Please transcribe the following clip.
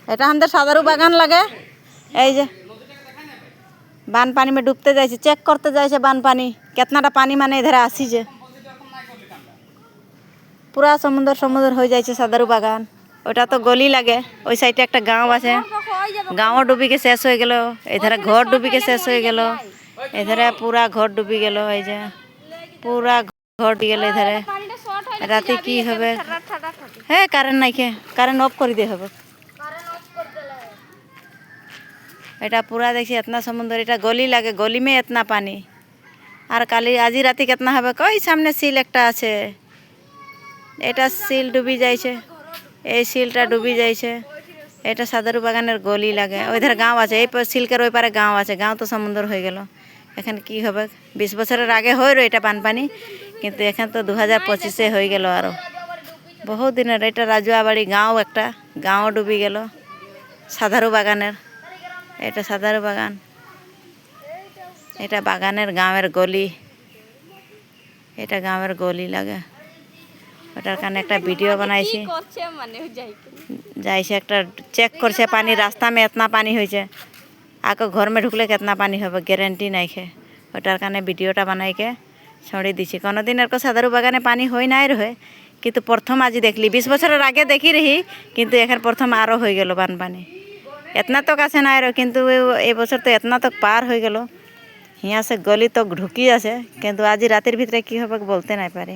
এটা আমাদের সাদারু বাগান লাগে। এই যে बान पानी में डूबते जाए चेक करते जाए बान पानी कितनाटा पानी माने इधर आसी जे पूरा समुद्र समुद्र हो जाए सादारु बागान। ওটা তো গলি লাগে। ওই সাইডে একটা গাঁও আছে, গাঁও ডুবি কে শেষ হয়ে গেল। এধারে ঘর ডুবি কে শেষ হয়ে গেল। এধারে পুরা ঘর ডুবি গেল। এই যে পুরা ঘর ডুবি গেল। এধারে রাতে কি হবে? হ্যাঁ কারেন্ট নাই, কে কারেন্ট অফ করে দিয়ে হবে। এটা पूरा देखिए इतना समुद्र। এটা गली লাগে, गली में इतना पानी। আর কালি আজি রাতে कितना হবে? কই সামনে সিল একটা আছে, এটা সিল ডুবি যাইছে। এই সিলটা ডুবি যাইছে। এটা সাদারু বাগানের গলি লাগে। ওইধারে গাঁও আছে, এই সিলকের ওই পারে গাঁও আছে। গাঁও তো সমুদ্র হয়ে গেল। এখন কি হবে? 20 বছরের আগে হইল এটা বানপানি, কিন্তু এখন তো 2025-এ হয়ে গেল। আরও বহু দিনের। এটা রাজুয়াবাড়ি গাঁও, একটা গাঁও ডুবি গেল সাদারু বাগানের। এটা সাদারু বাগান, এটা বাগানের গাঁয়ের গলি। এটা গাঁয়ের গলি লাগে। ওটার কারণে একটা ভিডিও বানাইছি। যাইছে একটা চেক করছে পানি, রাস্তা में इतना पानी হয়েছে। आके घर में ঢুকলে कितना पानी হবে গ্যারেন্টি নাই खे। ওটার কারণে ভিডিওটা বানাইকে ছড়ি দিছি। কোনোদিন এরকম সাদারু বাগানে পানি হই নাই রহে, কিন্তু প্রথম আজি দেখলি। 20 বছরের আগে দেখি রহি, কিন্তু এখন প্রথম আরও হয়ে গেল বানপানি। इतना तक आसे ना रो, किंतु ए बছর तो इतना तक पार हो गलो। यहाँ से गली तक ढुकी आसे, किंतु आज रातिर भितरे की होबे बोलते नहीं पारे।